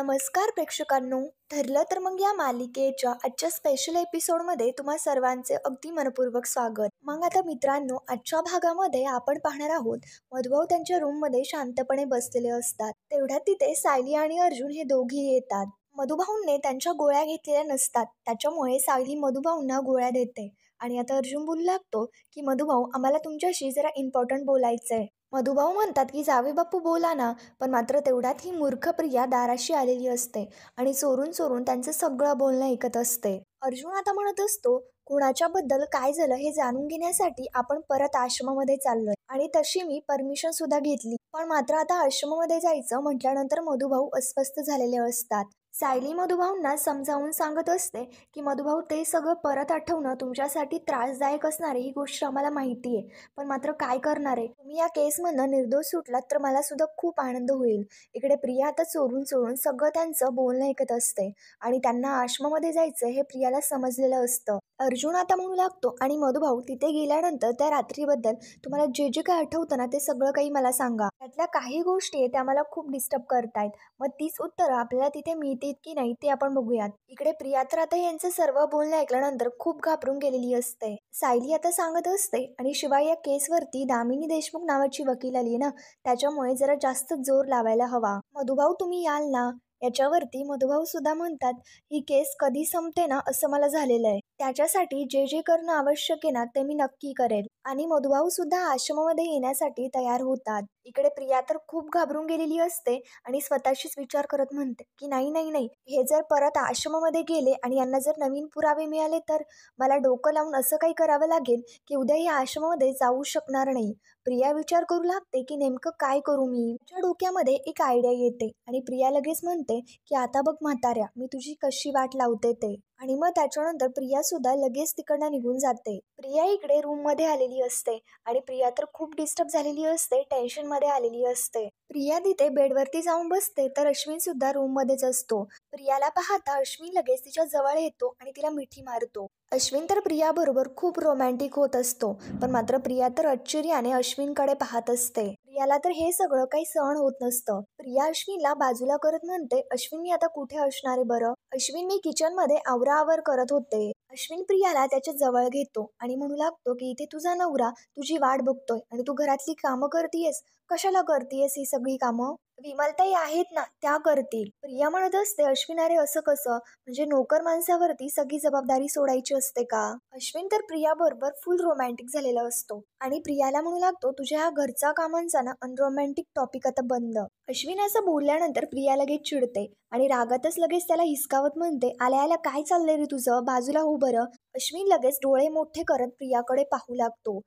नमस्कार प्रेक्षकांनो. ठरलं तर मग या मालिकेच्या आजच्या स्पेशल एपिसोडमध्ये तुम्हा सर्वांचे अगदी मनपूर्वक स्वागत. मग आता मित्रांनो, आजच्या भागामध्ये आपण पाहणार आहोत मधुभाऊ त्यांच्या रूममध्ये शांतपणे बसलेले असतात. तेवढ्यात तिथे सायली आणि अर्जुन हे दोघी येतात. मधुभाऊंनी त्यांच्या गोळ्या घेतलेल्या नसतात, त्याच्यामुळे सायली मधुभाऊंना गोळ्या देते. आणि आता अर्जुन बोलू लागतो की मधुभाऊ, आम्हाला तुमच्याशी जरा इम्पॉर्टंट बोलायचंय. मधुभाऊ म्हणतात की जावे बापू बोला ना. पण मात्र तेवढ्यात ही मूर्ख प्रिया दाराशी आलेली असते आणि चोरून चोरून त्यांचं सगळं बोलणं ऐकत असते. अर्जुन आता म्हणत असतो, कुणाच्या बद्दल काय झालं हे जाणून घेण्यासाठी आपण परत आश्रमामध्ये चाललोय आणि तशी मी परमिशन सुद्धा घेतली. पण मात्र आता आश्रमामध्ये जायचं म्हटल्यानंतर मधुभाऊ अस्वस्थ झालेले असतात. सायली मधुभाऊंना समजावून सांगत असते की मधुभाऊ, ते सगळं परत आठवणं तुमच्यासाठी त्रासदायक असणार ही गोष्ट आम्हाला माहिती आहे. पण मात्र काय करणार आहे, तुम्ही या केसमधनं निर्दोष सुटलात तर मला सुद्धा खूप आनंद होईल. इकडे प्रिया आता चोरून चोरून सगळं त्यांचं बोलणं ऐकत असते आणि त्यांना आश्रमामध्ये जायचं हे प्रियाला समजलेलं असतं. अर्जुन आता म्हणू लागतो, आणि मधुभाऊ, तिथे गेल्यानंतर त्या रात्रीबद्दल तुम्हाला जे जे काय आठवतं ना, ते सगळं काही मला सांगा. त्यातल्या काही गोष्टी आहे त्या मला खूप डिस्टर्ब करतायत. मग तीच उत्तरं आपल्याला तिथे मिळतील की नाही ते आपण बघूयात. इकडे प्रिया तर आता यांचं सर्व बोलणं ऐकल्यानंतर खूप घाबरून गेलेली असते. सायली आता सांगत असते, आणि शिवाय या केसवरती दामिनी देशमुख नावाची वकील आली ना, त्याच्यामुळे जरा जास्त जोर लावायला हवा. मधुभाऊ, तुम्ही याल ना. याच्यावरती मधुभाऊ सुद्धा म्हणतात, ही केस कधी संपते ना असं मला झालेलं आहे. त्याच्यासाठी जे जे करणं आवश्यक आहे ना ते मी नक्की करेल. आणि मधुभाऊ सुद्धा आश्रमामध्ये येण्यासाठी तयार होतात. इकडे प्रिया तर खूप घाबरून गेलेली असते आणि स्वतःशीच विचार करत म्हणते की नाही नाही नाही, हे जर परत आश्रमामध्ये गेले आणि यांना जर नवीन पुरावे मिळाले तर मला डोकं लावून असं काही करावं लागेल की उद्या या आश्रमामध्ये जाऊ शकणार नाही. प्रिया विचार करू लागते की नेमकं काय करू मी. तिच्या डोक्यामध्ये एक आयडिया येते आणि प्रिया लगेच म्हणते की आता बघ म्हाताऱ्या, मी तुझी कशी वाट लावते ते. आणि मग त्याच्यानंतर प्रिया सुद्धा लगेच तिकडनं निघून जाते. प्रिया इकडे रूम मध्ये आलेली असते आणि प्रिया तर खूप डिस्टर्ब झालेली असते, टेन्शन मध्ये आलेली असते. प्रिया तिथे बेडवरती जाऊन बसते तर अश्विन सुद्धा रूम मध्येच असतो. प्रियाला पाहता अश्विन लगेच तिच्या जवळ येतो आणि तिला मिठी मारतो. अश्विन तर प्रिया बरोबर खूप रोमॅन्टिक होत असतो. पण मात्र प्रिया तर आश्चर्याने अश्विनकडे पाहत असते. प्रियाला तर हे सगळं काही सहन होत नसतं. प्रिया अश्विनला बाजूला करत म्हणते, अश्विन, मी आता कुठे असणार आहे बरं? अश्विन, मी किचन मध्ये आवराआवर करत होते. अश्विन प्रियाला त्याच्या जवळ घेतो आणि म्हणू लागतो की इथे तुझा नवरा तुझी वाट बघतोय आणि तू घरातली कामं करतीयस. कशाला करतीयस ही सगळी कामं? विमलताई आहेत ना, त्या करतील. प्रिया म्हणत असते, अश्विन, अरे असं कसं, म्हणजे नोकर माणसावरती सगळी जबाबदारी सोडायची असते का? अश्विन तर प्रिया बरोबर फुल रोमॅन्टिक झालेला असतो आणि प्रियाला म्हणू लागतो, तुझ्या ह्या घरचा कामांचा ना अनरोमॅन्टिक टॉपिक आता बंद. अश्विन असं बोलल्यानंतर प्रिया लगेच चिडते आणि रागातच लगेच त्याला हिसकावत म्हणते, आल्या आल्या काय चाललंय रे तुझं, बाजूला हो बरं. अश्विन लगेच डोळे मोठे करत प्रियाकडे पाहू लागतो.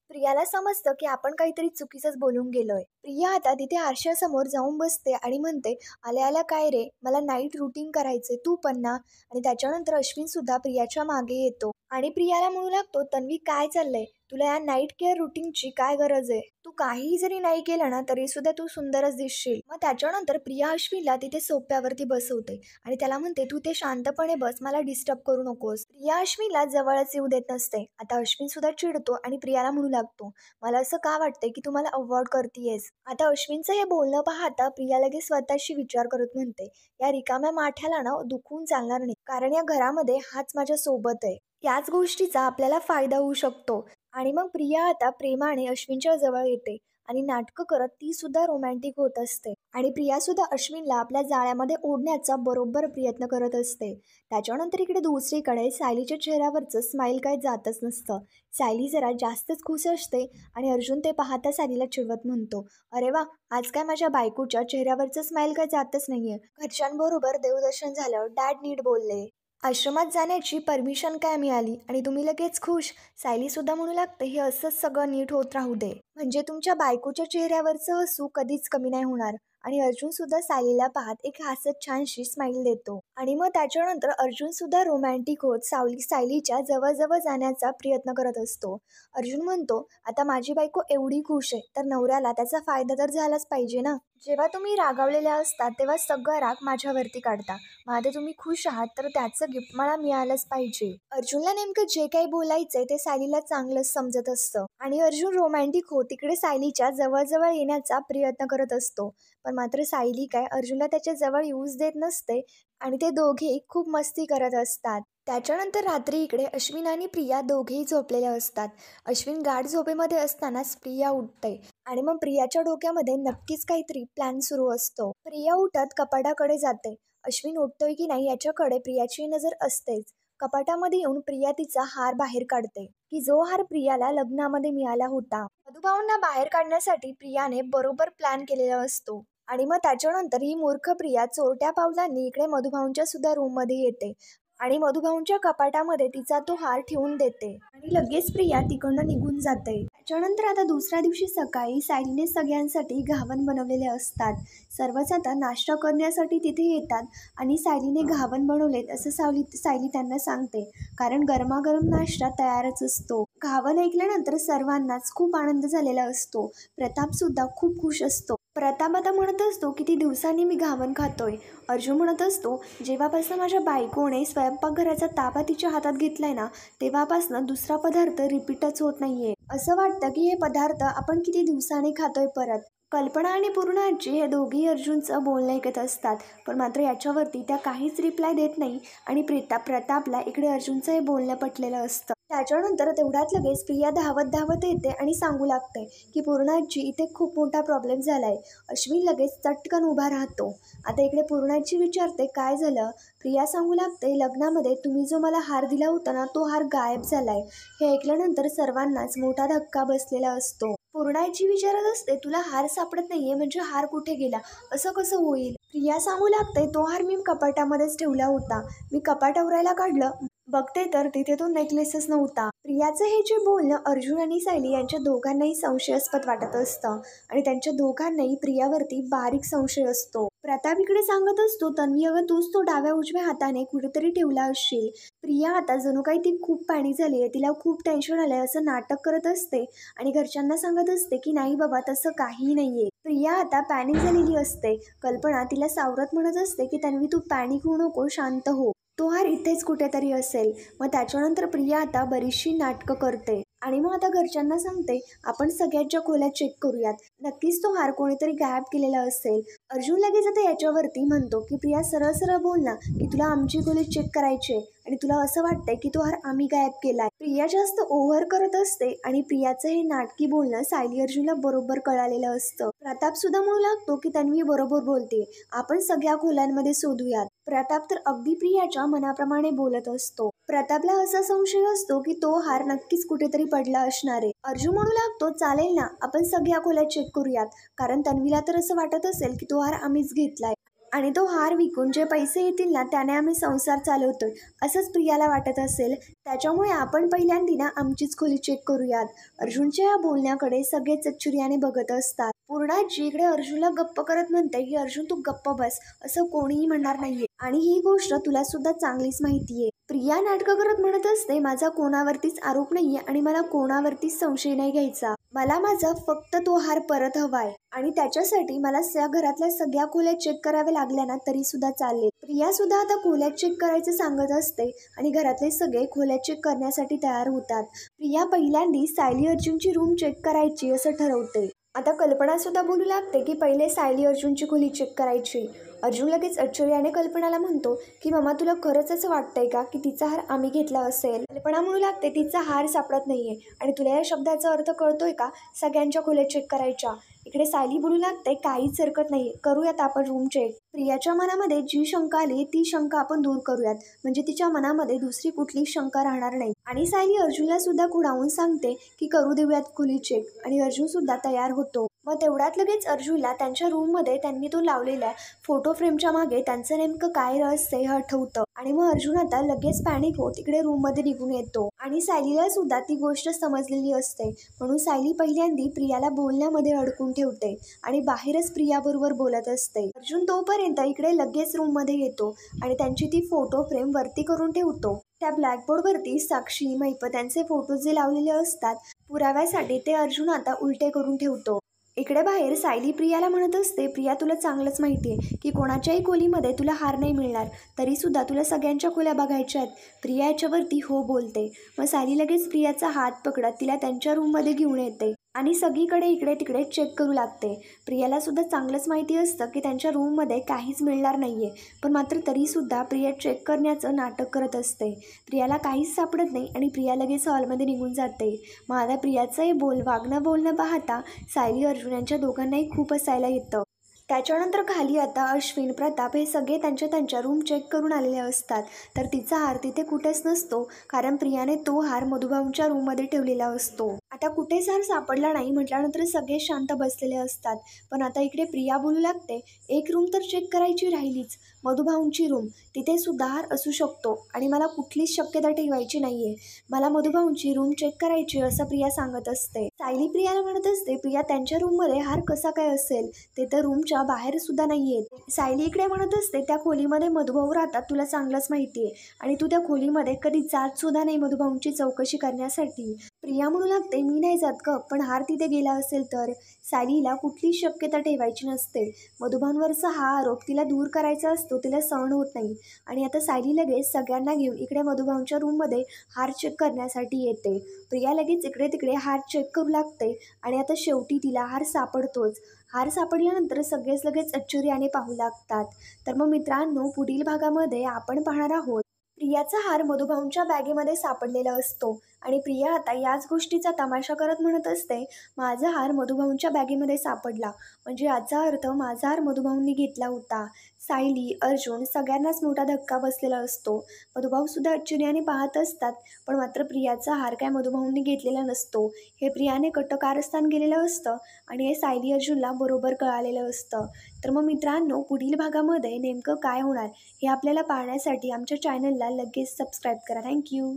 प्रियाला समजतं की आपण काहीतरी चुकीचंच बोलून गेलोय. प्रिया आता तिथे आरशासमोर जाऊन बसते आणि म्हणते, आल्या आल्या काय रे, मला नाईट रुटीन करायचंय, तू पण ना. आणि त्याच्यानंतर अश्विन सुद्धा प्रियाच्या मागे येतो आणि प्रियाला म्हणू लागतो, तन्वी काय चाललंय, तुला या नाईट केअर रुटीनची काय गरज आहे? तू काहीही जरी नाही केलं ना तरी सुद्धा तू सुंदरच दिसशील. मग त्याच्यानंतर प्रिया अश्विनला तिथे सोप्यावरती बसवते आणि त्याला म्हणते, तू ते शांतपणे बस, मला डिस्टर्ब करू नकोस. प्रिया अश्विनला जवळच येऊ देत नसते. आता अश्विन सुद्धा चिडतो आणि प्रियाला म्हणू लागतो, मला असं का वाटतंय की तुम्हाला अवॉइड करतीयस. आता अश्विनचं हे बोलणं पाहता प्रिया लगेच स्वतःशी विचार करत म्हणते, या रिकाम्या माठ्याला ना दुखवून चालणार नाही, कारण या घरामध्ये हाच माझ्या सोबत आहे. याच गोष्टीचा आपल्याला फायदा होऊ शकतो. आणि मग प्रिया आता प्रेमाने अश्विनच्या जवळ येते आणि नाटकं करत ती सुद्धा रोमॅन्टिक होत असते आणि प्रिया सुद्धा अश्विनला आपल्या जाळ्यामध्ये ओढण्याचा बरोबर प्रयत्न करत असते. त्याच्यानंतर इकडे दुसरीकडे सायलीच्या चेहऱ्यावरचं स्माईल काय जातच नसतं. सायली जरा जास्तच खुश असते आणि अर्जुन ते पाहता सायलीला चिडवत म्हणतो, अरे वा, आज काय माझ्या बायकोच्या चेहऱ्यावरचं स्माईल काय जातच नाहीये. घरच्यांबरोबर देवदर्शन झालं, डॅड नीट बोलले, आश्रमात जाण्याची परमिशन काय मिळाली आणि तुम्ही लगेच खुश. सायली सुद्धा म्हणू लागते, हे असंच सगळं नीट होत राहू दे, म्हणजे तुमच्या बायकोच्या चेहऱ्यावरचं हसू कधीच कमी नाही होणार. आणि अर्जुन सुद्धा सायलीला पाहत एक हसत छानशी स्माईल देतो आणि मग त्याच्यानंतर अर्जुन सुद्धा रोमॅन्टिक होत सायलीच्या जवळ जाण्याचा प्रयत्न करत असतो. अर्जुन म्हणतो, आता माझी बायको एवढी खुश आहे तर नवऱ्याला त्याचा फायदा तर झालाच पाहिजे ना. जेव्हा तुम्ही रागावलेल्या असतात तेव्हा सगळं राग माझ्यावरती काढता, मग आता तुम्ही खुश आहात तर त्याचं गिफ्ट मला मिळालंच पाहिजे. अर्जुनला नेमकं जे काही बोलायचंय ते सायलीला चांगलंच समजत असतं आणि अर्जुन रोमॅन्टिक होत तिकडे सायलीच्या जवळ येण्याचा प्रयत्न करत असतो. पण मात्र सायली काय अर्जुनला त्याच्या जवळ येऊच देत नसते आणि ते दोघेही खूप मस्ती करत असतात. त्याच्यानंतर रात्री इकडे अश्विन आणि प्रिया दोघेही झोपलेले असतात. अश्विन गाढ झोपेमध्ये असतानाच प्रिया उठते आणि मग प्रियाच्या डोक्यामध्ये नक्कीच काहीतरी प्लॅन सुरू असतो. प्रिया उठत कपाटाकडे जाते. अश्विन उठतोय की नाही याच्याकडे प्रियाची नजर असतेच. कपाटामध्ये येऊन प्रिया तिचा हार बाहेर काढते की जो हार प्रियाला लग्नामध्ये मिळाला होता. मधुभाऊंना बाहेर काढण्यासाठी प्रियाने बरोबर प्लॅन केलेला असतो आणि मग त्याच्यानंतर ही मूर्ख प्रिया चोरट्या पावलांनी इकडे मधुभाऊंच्या सुद्धा रूममध्ये येते आणि मधुभाऊंच्या कपाटामध्ये तिचा तो हार ठेवून देते आणि लगेच प्रिया तिकडनं निघून जाते. त्याच्यानंतर आता दुसऱ्या दिवशी सकाळी सायलीने सगळ्यांसाठी घावन बनवलेले असतात. सर्वच आता नाश्ता करण्यासाठी तिथे येतात आणि सायलीने घावन बनवलेत असं सायली त्यांना सांगते, कारण गरमागरम नाश्ता तयारच असतो. घावन ऐकल्यानंतर सर्वांनाच खूप आनंद झालेला असतो. प्रताप सुद्धा खूप खुश असतो. प्रताप आता म्हणत असतो किती दिवसांनी मी घावन खातोय. अर्जुन म्हणत असतो जेव्हापासून माझ्या बायकोने स्वयंपाकघराचा ताबा तिच्या हातात घेतलाय ना तेव्हापासून दुसरा पदार्थ रिपीटच होत नाहीये. असं वाटतं की हे पदार्थ आपण किती दिवसांनी खातोय परत. कल्पना आणि पूर्ण आजी हे दोघेही अर्जुनचं बोलणं ऐकत असतात, पण मात्र याच्यावरती त्या काहीच रिप्लाय देत नाही आणि प्रतापला इकडे अर्जुनचं हे बोलणं पटलेलं असतं. त्याच्यानंतर तेवढ्यात लगेच प्रिया धावत येते आणि सांगू लागते की पूर्ण आजी इथे खूप मोठा प्रॉब्लेम झालाय. अश्विन लगेच चटकन उभा राहतो. आता इकडे पूर्ण आजी विचारते काय झालं. प्रिया सांगू लागते लग्नामध्ये तुम्ही जो मला हार दिला होता ना तो हार गायब झालाय. हे ऐकल्यानंतर सर्वांनाच मोठा धक्का बसलेला असतो. पूर्णाची विचारत असते तुला हार सापडत नाहीये म्हणजे हार कुठे गेला, असं कसं होईल. प्रिया सांगू लागते तो हार मी कपाटामध्येच ठेवला होता. मी कपाट आवरायला काढलं, बघते तर तिथे तो नेकलेसच नव्हता. प्रियाचं हे जे बोलणं अर्जुन आणि सायली यांच्या दोघांनाही संशयास्पद वाटत असतं आणि त्यांच्या दोघांनाही प्रियावरती बारीक संशय असतो. प्रताप इकडे सांगत असतो तन्वी अगं तूच तो डाव्या उजव्या हाताने कुठेतरी ठेवला असशील. प्रिया आता जणू काही ती खूप पॅनिक झाली आहे, तिला खूप टेन्शन आलंय असं नाटक करत असते आणि घरच्यांना सांगत असते की नाही बाबा तसं काहीही नाहीये. प्रिया आता पॅनिक झालेली असते. कल्पना तिला सावरत म्हणत असते की तन्वी तू पॅनिक होऊ नको, शांत हो, तो हार इथेच कुठेतरी असेल. मग त्याच्यानंतर प्रिया आता बरीचशी नाटकं करते आणि मग आता घरच्यांना सांगते आपण सगळ्याच्या खोल्या चेक करूयात, नक्कीच तो हार कोणीतरी गायब केलेला असेल. अर्जुन लगेच आता याच्यावरती म्हणतो की प्रिया सरळ बोल ना की तुला आमची खोली चेक करायची आणि तुला असं वाटतंय की तो हार आम्ही गायब केलाय. प्रिया जास्त ओव्हर करत असते आणि प्रियाचं हे नाटकी बोलणं सायली अर्जुनला बरोबर कळालेलं असतं. प्रताप सुद्धा म्हणू लागतो की तन्वी बरोबर बोलते, आपण सगळ्या खोल्यांमध्ये शोधूयात. प्रताप तर अगदी प्रियाच्या मनाप्रमाणे बोलत असतो. प्रतापला असा संशय असतो की तो हार नक्कीच कुठेतरी पडला असणार आहे. अर्जुन म्हणू लागतो चालेल ना आपण सगळ्या खोल्या चेक करूयात, कारण तन्वीला तर असं वाटत असेल की तो हार आम्हीच घेतलाय आणि तो हार विकून जे पैसे येतील ना त्याने आम्ही संसार चालवतोय असंच प्रियाला वाटत असेल. त्याच्यामुळे आपण पहिल्यांदा ना आमचीच खोली चेक करूयात. अर्जुनच्या या बोलण्याकडे सगळे चच्चुर्याने बघत असतात. पूर्णाजी इकडे अर्जुनला गप्प करत म्हणते की अर्जुन तू गप्प बस, असं कोणीही म्हणणार नाहीये आणि ही गोष्ट तुला सुद्धा चांगलीच माहितीये. प्रिया नाटकं करत म्हणत असते माझा कोणावरतीच आरोप नाहीये आणि मला कोणावरतीच संशय नाही घ्यायचा. मला माझा फक्त तो हार परत हवाय आणि त्याच्यासाठी मला घरातल्या सगळ्या खोल्या चेक कराव्या लागल्या ना तरी सुद्धा चालेल. प्रिया सुद्धा आता खोल्या चेक करायचं सांगत असते आणि घरातले सगळे खोल्या चेक करण्यासाठी तयार होतात. प्रिया पहिल्यांदा सायली अर्जुनची रूम चेक करायची असं ठरवते. आता कल्पना सुद्धा बोलू लागते की पहिले सायली अर्जुनची खोली चेक करायची. अर्जुन लगेच आश्चर्याने कल्पनाला म्हणतो की मामा तुला खरंच असं वाटतंय का की तिचा हार आम्ही घेतला असेल. कल्पना म्हणू लागते तिचा हार सापडत नाहीये आणि तुला या शब्दाचा अर्थ कळतोय का, सगळ्यांच्या खोल्या चेक करायच्या. इकडे सायली बोलू लागते काहीच हरकत नाही, करूयात आपण रूम चेक. प्रियाच्या मनामध्ये जी शंका आली ती शंका आपण दूर करूयात, म्हणजे तिच्या मनामध्ये दुसरी कुठली शंका राहणार नाही. आणि सायली अर्जुनला सुद्धा खुणावून सांगते की करू देऊयात खोली चेक आणि अर्जुन सुद्धा तयार होतो. मग तेवढ्यात लगेच अर्जुनला त्यांच्या रूममध्ये त्यांनी तो लावलेल्या फोटो फ्रेमच्या मागे त्यांचं नेमकं काय रहस्य हे आठवतं आणि मग अर्जुन आता लगेच पॅनिक होत इकडे रूममध्ये निघून येतो आणि सायलीला सुद्धा ती गोष्ट समजलेली असते. म्हणून सायली पहिल्यांदा प्रियाला बोलण्यामध्ये अडकून ठेवते आणि बाहेरच प्रियाबरोबर बोलत असते. अर्जुन तोपर्यंत इकडे लगेच रूममध्ये येतो आणि त्यांची ती फोटो फ्रेम वरती करून ठेवतो. त्या ब्लॅकबोर्डवरती साक्षी मैप त्यांचे फोटो जे लावलेले असतात पुराव्यासाठी ते अर्जुन आता उलटे करून ठेवतो. इकडे बाहेर सायली प्रियाला म्हणत असते, प्रिया तुला चांगलंच माहिती आहे की कोणाच्याही खोलीमध्ये तुला हार नाही मिळणार, तरीसुद्धा तुला सगळ्यांच्या खोल्या बघायच्या आहेत. प्रिया याच्यावरती हो बोलते. मग सायली लगेच प्रियाचा हात पकडत तिला त्यांच्या रूममध्ये घेऊन येते आणि सगळीकडे इकडे तिकडे चेक करू लागते. प्रियाला सुद्धा चांगलंच माहिती असतं की त्यांच्या रूममध्ये काहीच मिळणार नाही आहे, पण मात्र तरीसुद्धा प्रिया चेक करण्याचं नाटक करत असते. प्रियाला काहीच सापडत नाही आणि प्रिया लगेच हॉलमध्ये निघून जाते. मग आता प्रियाचं हे वागणं बोलणं पाहता सायली अर्जुन यांच्या दोघांनाही खूप हसायला येतं. त्याच्यानंतर खाली आता अश्विन, प्रताप हे सगळे त्यांच्या रूम चेक करून आलेले असतात. तर तिचा हार तिथे कुठेच नसतो, कारण प्रियाने तो हार मधुभाऊंच्या रूममध्ये ठेवलेला असतो. आता कुठेच हार सापडला नाही म्हटल्यानंतर सगळे शांत बसलेले असतात. पण आता इकडे प्रिया बोलू लागते, एक रूम तर चेक करायची राहिलीच, मधुभाऊंची रूम. तिथे सुद्धा हार असू शकतो आणि मला कुठलीच शक्यता ठेवायची नाहीये. मला मधुभाऊंची रूम चेक करायची असं प्रिया सांगत असते. सायली प्रियाला म्हणत असते, प्रिया त्यांच्या रूममध्ये हार कसा काय असेल, ते तर रूमच्या बाहेर सुद्धा नाहीयेत. सायली इकडे म्हणत असते, त्या खोलीमध्ये मधुभाऊ राहतात तुला चांगलंच माहितीये आणि तू त्या खोलीमध्ये कधी जात सुद्धा नाही मधुभाऊंची चौकशी करण्यासाठी. प्रिया म्हणू लागते, मी नाही जात ग, पण हार तिथे गेला असेल तर. सायलीला कुठलीच शक्यता ठेवायची नसते. मधुभाऊंवरचा हा आरोप तिला दूर करायचा असतो, तिला सहन होत नाही. आणि आता सायली लगेच सगळ्यांना घेऊन इकडे मधुभाऊंच्या रूममध्ये हार चेक करण्यासाठी येते. प्रिया लगेच इकडे तिकडे हार चेक करू लागते आणि आता शेवटी तिला हार सापडतोच. हार सापडल्यानंतर सगळेच लगेच आश्चर्याने पाहू लागतात. तर मग मित्रांनो, पुढील भागामध्ये आपण पाहणार आहोत प्रियाचा हार मधुभाऊंच्या बॅगेमध्ये सापडलेला असतो आणि प्रिया आता याच गोष्टीचा तमाशा करत म्हणत असते, माझा हार मधुभाऊंच्या बॅगेमध्ये सापडला, म्हणजे याचा अर्थ माझा हार मधुभाऊंनी घेतला होता. सायली, अर्जुन सगळ्यांनाच मोठा धक्का बसलेला असतो. मधुभाऊ सुद्धा आश्चर्याने पाहत असतात, पण मात्र प्रियाचा हार काय मधुभाऊंनी घेतलेला नसतो. हे प्रियाने कटकारस्थान केलेलं असतं आणि हे सायली अर्जुनला बरोबर कळालेलं असतं. तर मग मित्रांनो, पुढील भागामध्ये नेमकं काय होणार हे आपल्याला पाहण्यासाठी आमच्या चॅनलला लगेच सबस्क्राईब करा. थँक्यू.